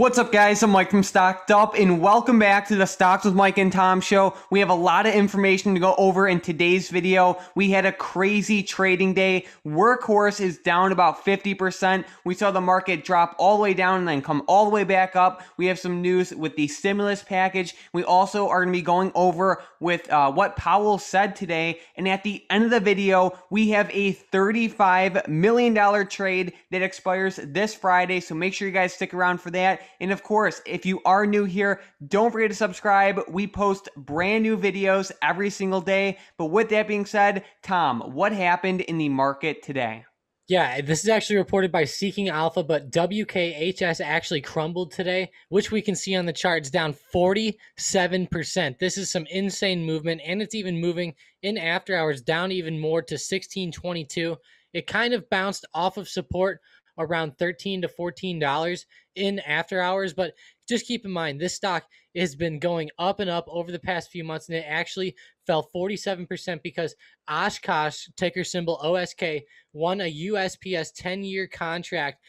What's up, guys? I'm Mike from StockedUp, and welcome back to the Stocks with Mike and Tom show. We have a lot of information to go over in today's video. We had a crazy trading day. Workhorse is down about 50%. We saw the market drop all the way down and then come all the way back up. We have some news with the stimulus package. We also are going to be going over with what Powell said today. And at the end of the video, we have a $35 million trade that expires this Friday. So make sure you guys stick around for that. And of course, if you are new here, don't forget to subscribe. We post brand new videos every single day. But with that being said, Tom, what happened in the market today? Yeah, this is actually reported by Seeking Alpha, but WKHS actually crumbled today, which we can see on the charts down 47%. This is some insane movement, and it's even moving in after hours down even more to 1622. It kind of bounced off of support around $13 to $14 in after hours, but just keep in mind this stock has been going up and up over the past few months, and it actually fell 47% because Oshkosh, ticker symbol OSK, won a USPS 10-year contract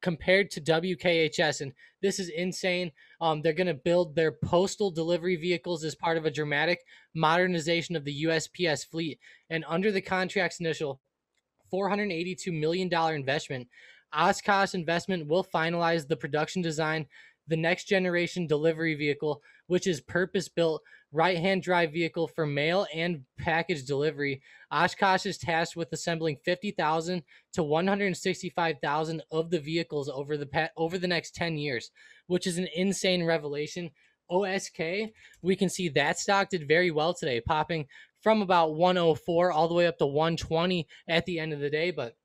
compared to WKHS, and this is insane. They're going to build their postal delivery vehicles as part of a dramatic modernization of the USPS fleet, and under the contract's initial $482 million investment, Oshkosh Investment will finalize the production design, the next generation delivery vehicle, which is purpose-built right-hand drive vehicle for mail and package delivery. Oshkosh is tasked with assembling 50,000 to 165,000 of the vehicles over the next 10 years, which is an insane revelation. OSK, we can see that stock did very well today, popping from about 104 all the way up to 120 at the end of the day. But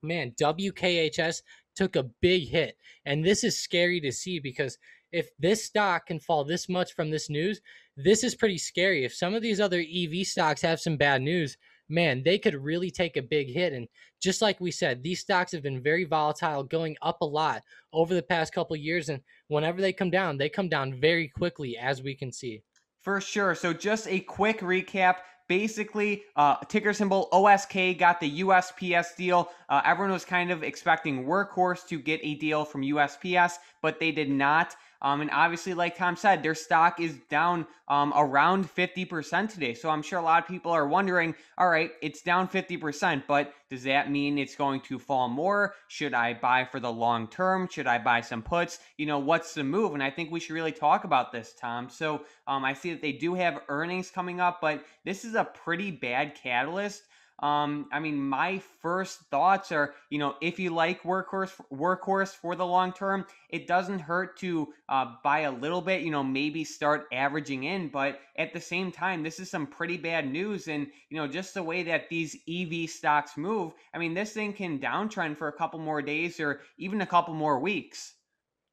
man, WKHS took a big hit. And this is scary to see because if this stock can fall this much from this news, this is pretty scary. If some of these other EV stocks have some bad news, man, they could really take a big hit. And just like we said, these stocks have been very volatile, going up a lot over the past couple of years. And whenever they come down very quickly, as we can see. For sure. So just a quick recap. Basically, ticker symbol OSK got the USPS deal. Everyone was kind of expecting Workhorse to get a deal from USPS, but they did not. And obviously, like Tom said, their stock is down around 50% today. So I'm sure a lot of people are wondering, all right, it's down 50%, but does that mean it's going to fall more? Should I buy for the long term? Should I buy some puts? You know, what's the move? And I think we should really talk about this, Tom. So I see that they do have earnings coming up, but this is a pretty bad catalyst. I mean, my first thoughts are, you know, if you like workhorse for the long term, it doesn't hurt to buy a little bit, you know, maybe start averaging in. But at the same time, this is some pretty bad news. And, you know, just the way that these EV stocks move, I mean, this thing can downtrend for a couple more days or even a couple more weeks.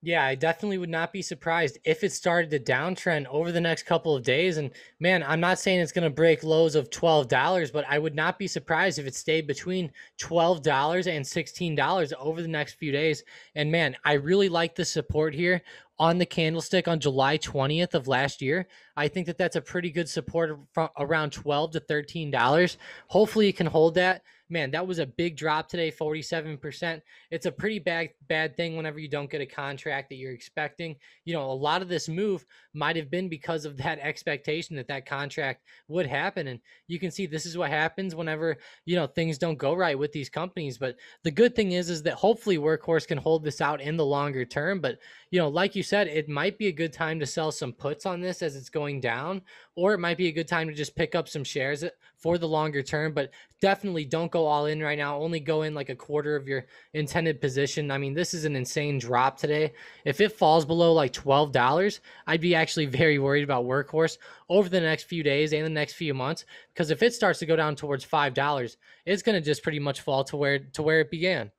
Yeah, I definitely would not be surprised if it started to downtrend over the next couple of days. And man, I'm not saying it's going to break lows of $12, but I would not be surprised if it stayed between $12 and $16 over the next few days. And man, I really like the support here on the candlestick on July 20th of last year. I think that that's a pretty good support from around $12 to $13. Hopefully it can hold that. Man, that was a big drop today, 47%. It's a pretty bad thing whenever you don't get a contract that you're expecting. You know, a lot of this move might have been because of that expectation that that contract would happen. And you can see this is what happens whenever, you know, things don't go right with these companies. But the good thing is that hopefully Workhorse can hold this out in the longer term. But, you know, like you said, it might be a good time to sell some puts on this as it's going down, or it might be a good time to just pick up some shares for the longer term. But definitely don't go all in right now. Only go in like a quarter of your intended position. I mean, this is an insane drop today. If it falls below like $12, I'd be actually very worried about Workhorse over the next few days and the next few months, because if it starts to go down towards $5, it's going to just pretty much fall to where it began.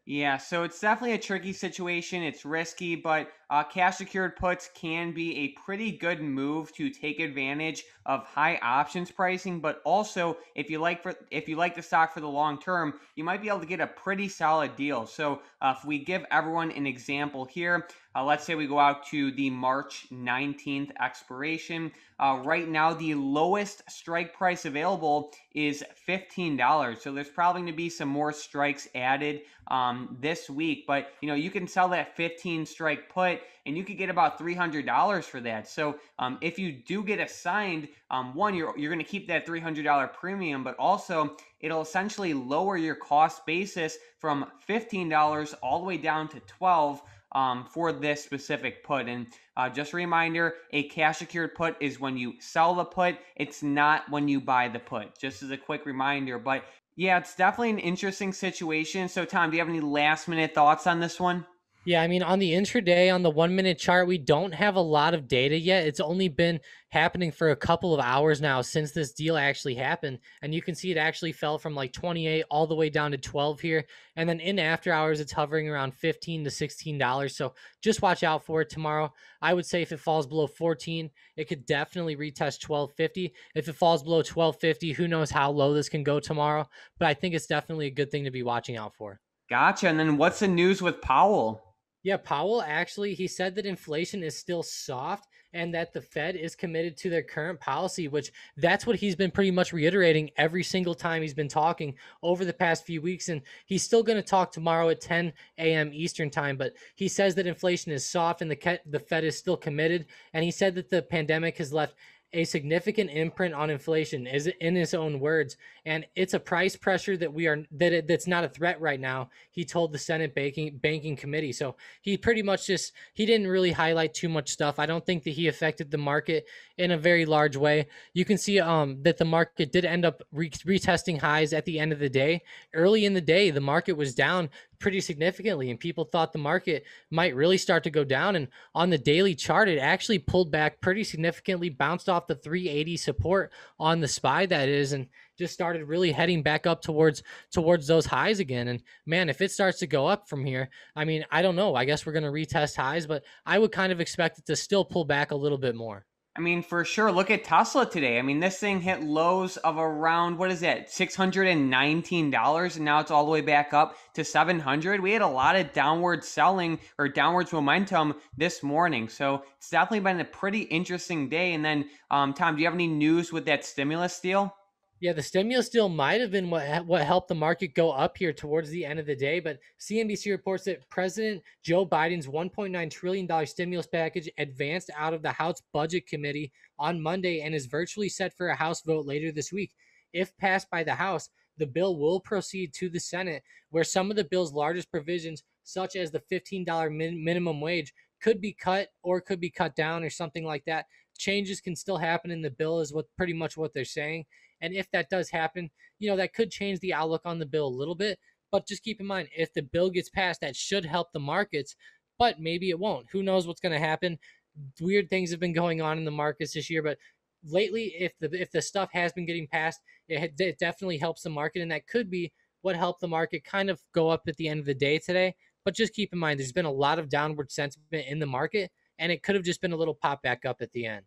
Yeah, so it's definitely a tricky situation. It's risky, but cash secured puts can be a pretty good move to take advantage of high options pricing. But also, if you like the stock for the long term, you might be able to get a pretty solid deal. So if we give everyone an example here, let's say we go out to the March 19th expiration. Right now, the lowest strike price available is $15. So there's probably going to be some more strikes added this week. But, you know, you can sell that 15 strike put put, and you could get about $300 for that. So if you do get assigned, one, you're going to keep that $300 premium, but also it'll essentially lower your cost basis from $15 all the way down to $12 for this specific put. And just a reminder, a cash secured put is when you sell the put. It's not when you buy the put, just as a quick reminder. But yeah, it's definitely an interesting situation. So Tom, do you have any last minute thoughts on this one? Yeah, I mean, on the intraday, on the 1 minute chart, we don't have a lot of data yet. It's only been happening for a couple of hours now since this deal actually happened. And you can see it actually fell from like 28 all the way down to 12 here. And then in after hours, it's hovering around $15 to $16. So just watch out for it tomorrow. I would say if it falls below 14, it could definitely retest 1250. If it falls below 1250, who knows how low this can go tomorrow. But I think it's definitely a good thing to be watching out for. Gotcha. And then what's the news with Powell? Yeah, Powell actually, he said that inflation is still soft and that the Fed is committed to their current policy, which that's what he's been pretty much reiterating every single time he's been talking over the past few weeks. And he's still going to talk tomorrow at 10 a.m. Eastern time, but he says that inflation is soft and the Fed is still committed. And he said that the pandemic has left a significant imprint on inflation, is in his own words, and it's a price pressure that's not a threat right now. He told the Senate banking committee. So he pretty much he didn't really highlight too much stuff. I don't think that he affected the market in a very large way. You can see that the market did end up retesting highs at the end of the day. Early in the day, the market was down pretty significantly, and people thought the market might really start to go down. And on the daily chart, it actually pulled back pretty significantly, bounced off the 380 support on the SPY, that is, and just started really heading back up towards those highs again. And man, if it starts to go up from here, I mean, I don't know. I guess we're going to retest highs, but I would kind of expect it to still pull back a little bit more. I mean, for sure. Look at Tesla today. I mean, this thing hit lows of around, what is it, $619, and now it's all the way back up to 700. We had a lot of downward selling or downwards momentum this morning. So it's definitely been a pretty interesting day. And then, Tom, do you have any news with that stimulus deal? Yeah, the stimulus deal might have been what helped the market go up here towards the end of the day, but CNBC reports that President Joe Biden's $1.9 trillion stimulus package advanced out of the House Budget Committee on Monday and is virtually set for a House vote later this week. If passed by the House, the bill will proceed to the Senate, where some of the bill's largest provisions, such as the $15 minimum wage, could be cut or could be cut down or something like that. Changes can still happen in the bill, is pretty much what they're saying. And if that does happen, that could change the outlook on the bill a little bit. But just keep in mind, if the bill gets passed, that should help the markets, but maybe it won't. Who knows what's going to happen? Weird things have been going on in the markets this year, but lately, if the stuff has been getting passed, it definitely helps the market, and that could be what helped the market kind of go up at the end of the day today. But just keep in mind, there's been a lot of downward sentiment in the market, and it could have just been a little pop back up at the end.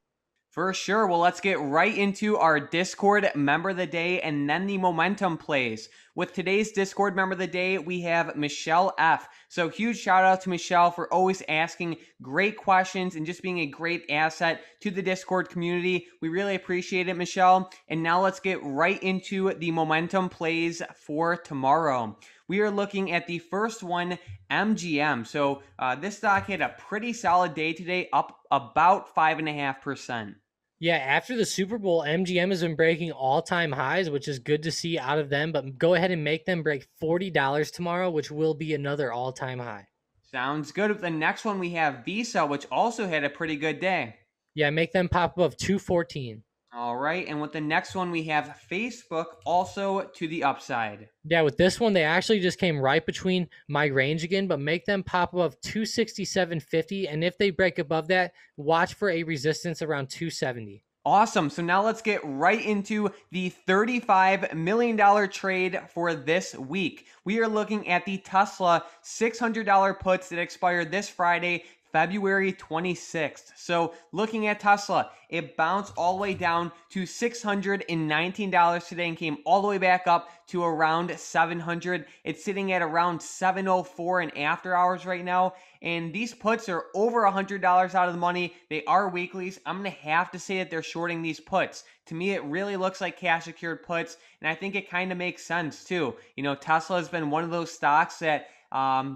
For sure. Well, let's get right into our Discord member of the day and then the momentum plays. With today's Discord member of the day, we have Michelle F. So huge shout out to Michelle for always asking great questions and just being a great asset to the Discord community. We really appreciate it, Michelle. And now let's get right into the momentum plays for tomorrow. We are looking at the first one, MGM. So this stock had a pretty solid day today, up about 5.5%. Yeah, after the Super Bowl, MGM has been breaking all-time highs, which is good to see out of them, but go ahead and make them break $40 tomorrow, which will be another all-time high. Sounds good. With the next one, we have Visa, which also had a pretty good day. Yeah, make them pop above 214. All right, and with the next one, we have Facebook, also to the upside. Yeah, with this one, they actually just came right between my range again, but make them pop above 267.50. And if they break above that, watch for a resistance around 270. Awesome. So now let's get right into the $35 million trade for this week. We are looking at the Tesla $600 puts that expire this Friday, February 26th. So looking at Tesla, it bounced all the way down to $619 today and came all the way back up to around $700. It's sitting at around $704 in after hours right now. And these puts are over $100 out of the money. They are weeklies. I'm going to have to say that they're shorting these puts. To me, it really looks like cash secured puts. And I think it kind of makes sense too. Tesla has been one of those stocks that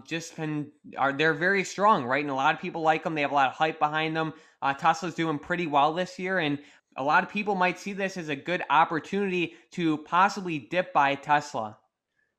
just been are they're very strong, right? And a lot of people like them. They have a lot of hype behind them. Tesla's doing pretty well this year, and a lot of people might see this as a good opportunity to possibly dip buy Tesla.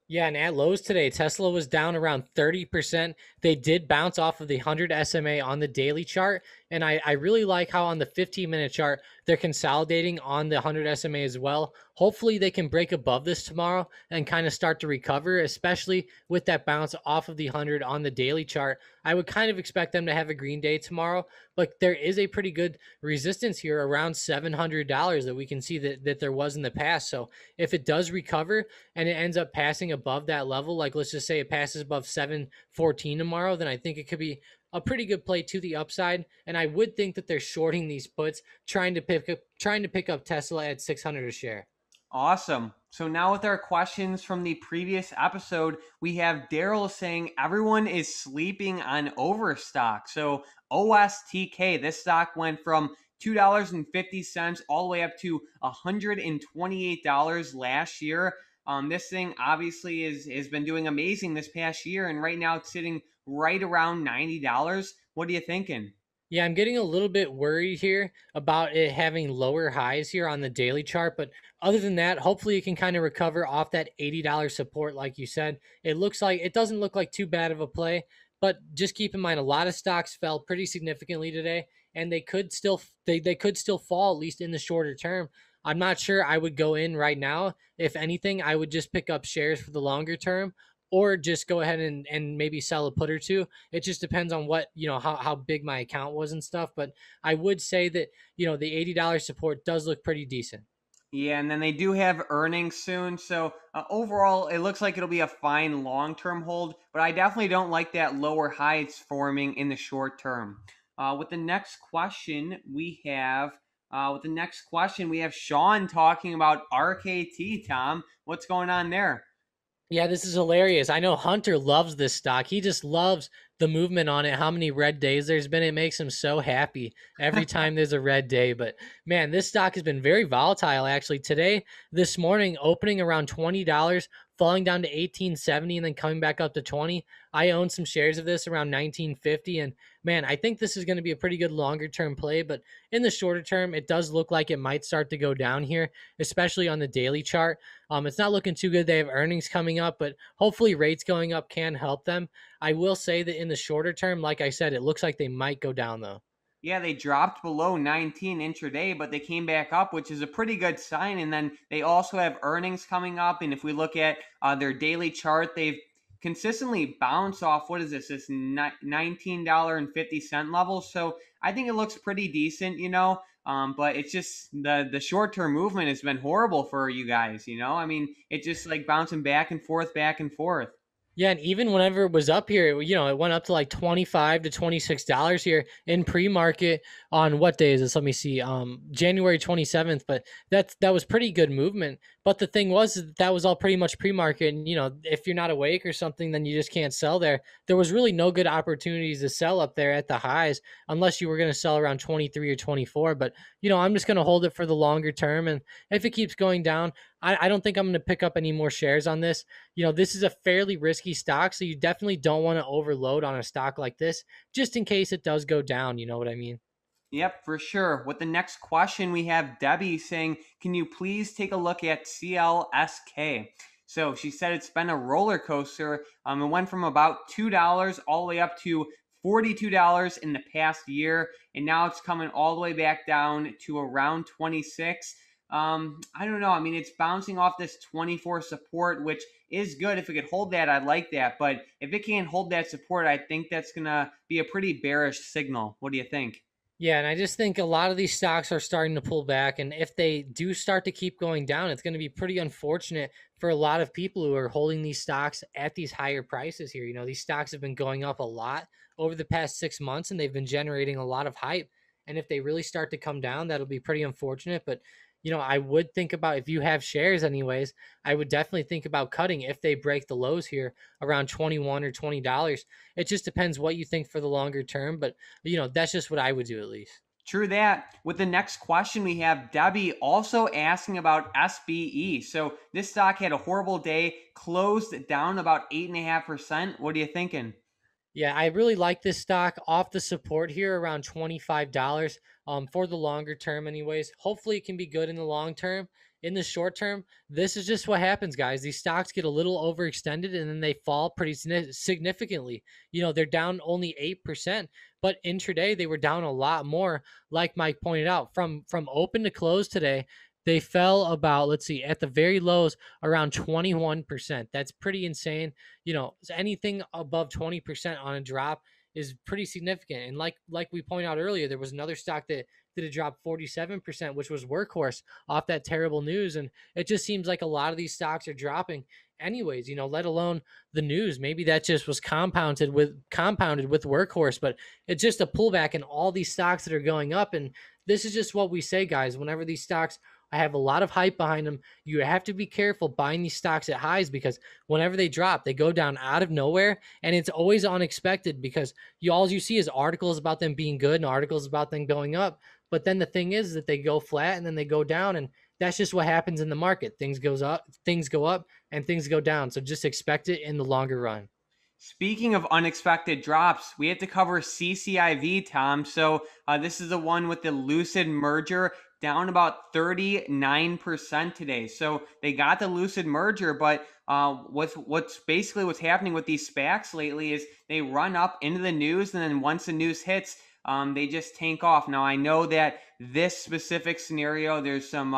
Yeah, and at lows today, Tesla was down around 30%. They did bounce off of the 100 SMA on the daily chart. And I really like how on the 15-minute chart, they're consolidating on the 100 SMA as well. Hopefully, they can break above this tomorrow and kind of start to recover, especially with that bounce off of the 100 on the daily chart. I would kind of expect them to have a green day tomorrow, but there is a pretty good resistance here around $700 that we can see that there was in the past. So if it does recover, and it ends up passing above that level, like let's just say it passes above 714 tomorrow, then I think it could be a pretty good play to the upside. And I would think that they're shorting these puts, trying to pick up Tesla at 600 a share. Awesome. So now with our questions from the previous episode, we have Daryl saying everyone is sleeping on Overstock. So OSTK, this stock went from $2.50 all the way up to $128 last year. This thing obviously has been doing amazing this past year, and right now it's sitting right around $90. What are you thinking? Yeah, I'm getting a little bit worried here about it having lower highs here on the daily chart. But other than that, hopefully it can kind of recover off that $80 support, like you said. It doesn't look like too bad of a play, but just keep in mind a lot of stocks fell pretty significantly today, and they could still fall at least in the shorter term. I'm not sure I would go in right now. If anything, I would just pick up shares for the longer term or just go ahead and maybe sell a put or two. It just depends on what, how big my account was and stuff. But I would say that, the $80 support does look pretty decent. Yeah, and then they do have earnings soon. So overall, it looks like it'll be a fine long term hold, but I definitely don't like that lower heights forming in the short term. With the next question, we have Sean talking about RKT. Tom, what's going on there? Yeah, this is hilarious. I know Hunter loves this stock. He just loves the movement on it. How many red days there's been. It makes him so happy every time there's a red day. But man, this stock has been very volatile actually. Today, this morning, opening around $20, falling down to 1870 and then coming back up to 20. I own some shares of this around 1950. And man, I think this is going to be a pretty good longer term play. But in the shorter term, it does look like it might start to go down here, especially on the daily chart. It's not looking too good. They have earnings coming up, but hopefully rates going up can help them. I will say that in the shorter term, like I said, it looks like they might go down though. Yeah, they dropped below 19 intraday, but they came back up, which is a pretty good sign. And then they also have earnings coming up. And if we look at their daily chart, they've consistently bounced off, what is this $19.50 level. So I think it looks pretty decent, but it's just the short term movement has been horrible for you guys, I mean, it's just like bouncing back and forth, back and forth. Yeah, and even whenever it was up here, it went up to like $25 to $26 here in pre-market on what day is this? Let me see. January 27th, but that was pretty good movement. But the thing was that was all pretty much pre-market, and if you're not awake or something, then you just can't sell there. There was really no good opportunities to sell up there at the highs unless you were going to sell around 23 or 24, but I'm just going to hold it for the longer term, and if it keeps going down, I don't think I'm going to pick up any more shares on this. This is a fairly risky stock, so you definitely don't want to overload on a stock like this, just in case it does go down. You know what I mean? Yep, for sure. With the next question, we have Debbie saying, can you please take a look at CLSK? So she said it's been a roller coaster. It went from about $2 all the way up to $42 in the past year, and now it's coming all the way back down to around 26. I don't know. I mean, it's bouncing off this 24 support, which is good. If it could hold that, I'd like that. But if it can't hold that support, I think that's going to be a pretty bearish signal. What do you think? Yeah, and I just think a lot of these stocks are starting to pull back. And if they do start to keep going down, it's going to be pretty unfortunate for a lot of people who are holding these stocks at these higher prices here. These stocks have been going up a lot over the past 6 months and they've been generating a lot of hype. And if they really start to come down, that'll be pretty unfortunate. But, I would think about, if you have shares anyways, I would definitely think about cutting if they break the lows here around 21 or $20. It just depends what you think for the longer term. But that's just what I would do at least. True that. With the next question, we have Debbie also asking about SBE. So this stock had a horrible day, closed down about 8.5%. What are you thinking? Yeah, I really like this stock off the support here around $25 for the longer term, anyways. Hopefully, it can be good in the long term. In the short term, this is just what happens, guys. These stocks get a little overextended and then they fall pretty significantly. You know, they're down only 8%, but intraday they were down a lot more. Like Mike pointed out, from open to close today, they fell about, let's see, at the very lows around 21%. That's pretty insane. You know, anything above 20% on a drop is pretty significant. And like we pointed out earlier, there was another stock that did a drop 47%, which was Workhorse off that terrible news. And it just seems like a lot of these stocks are dropping anyways, you know, let alone the news. Maybe that just was compounded with Workhorse, but it's just a pullback in all these stocks that are going up. And this is just what we say, guys. Whenever these stocks have a lot of hype behind them, you have to be careful buying these stocks at highs, because whenever they drop, they go down out of nowhere, and it's always unexpected because all you see is articles about them being good and articles about them going up. But then the thing is that they go flat and then they go down, and that's just what happens in the market. Things go up, and things go down. So just expect it in the longer run. Speaking of unexpected drops, we had to cover CCIV, Tom. So this is the one with the Lucid merger, down about 39% today. So they got the Lucid merger, but what's happening with these SPACs lately is they run up into the news, and then once the news hits, they just tank off. Now I know that this specific scenario, there's some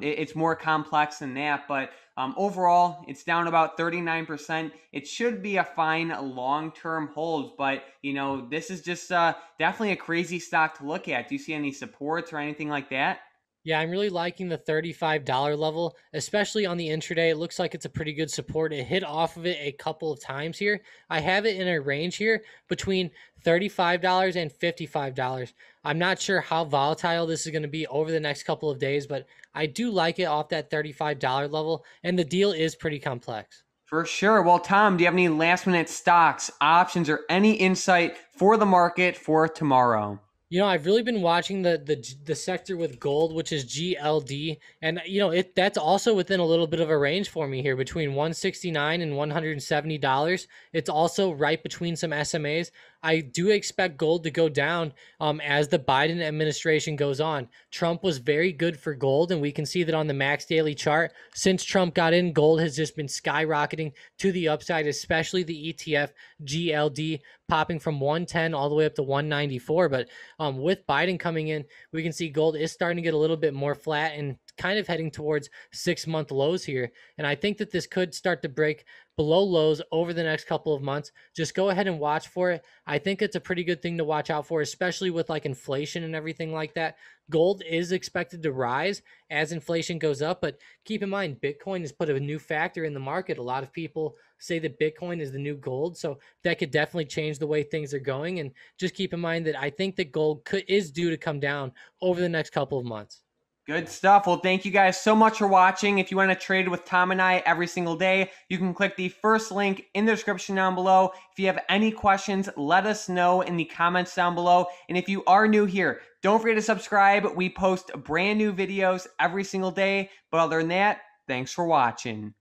it's more complex than that, but overall, it's down about 39%. It should be a fine long-term hold, but you know, this is just definitely a crazy stock to look at. Do you see any supports or anything like that? Yeah, I'm really liking the $35 level, especially on the intraday. It looks like it's a pretty good support. It hit off of it a couple of times here. I have it in a range here between $35 and $55. I'm not sure how volatile this is going to be over the next couple of days, but I do like it off that $35 level, and the deal is pretty complex. For sure. Well, Tom, do you have any last-minute stocks, options, or any insight for the market for tomorrow? You know, I've really been watching the sector with gold, which is GLD, and you know that's also within a little bit of a range for me here between 169 and $170. It's also right between some SMAs. I do expect gold to go down as the Biden administration goes on. Trump was very good for gold, and we can see that on the max daily chart. Since Trump got in, gold has just been skyrocketing to the upside, especially the ETF GLD popping from 110 all the way up to 194. But with Biden coming in, we can see gold is starting to get a little bit more flat and kind of heading towards 6-month lows here. And I think that this could start to break below lows over the next couple of months. Just go ahead and watch for it. I think it's a pretty good thing to watch out for, especially with like inflation and everything like that. Gold is expected to rise as inflation goes up, but keep in mind, Bitcoin has put a new factor in the market. A lot of people say that Bitcoin is the new gold, so that could definitely change the way things are going. And just keep in mind that I think that gold is due to come down over the next couple of months. Good stuff. Well, thank you guys so much for watching. If you want to trade with Tom and I every single day, you can click the first link in the description down below. If you have any questions, let us know in the comments down below. And if you are new here, don't forget to subscribe. We post brand new videos every single day. But other than that, thanks for watching.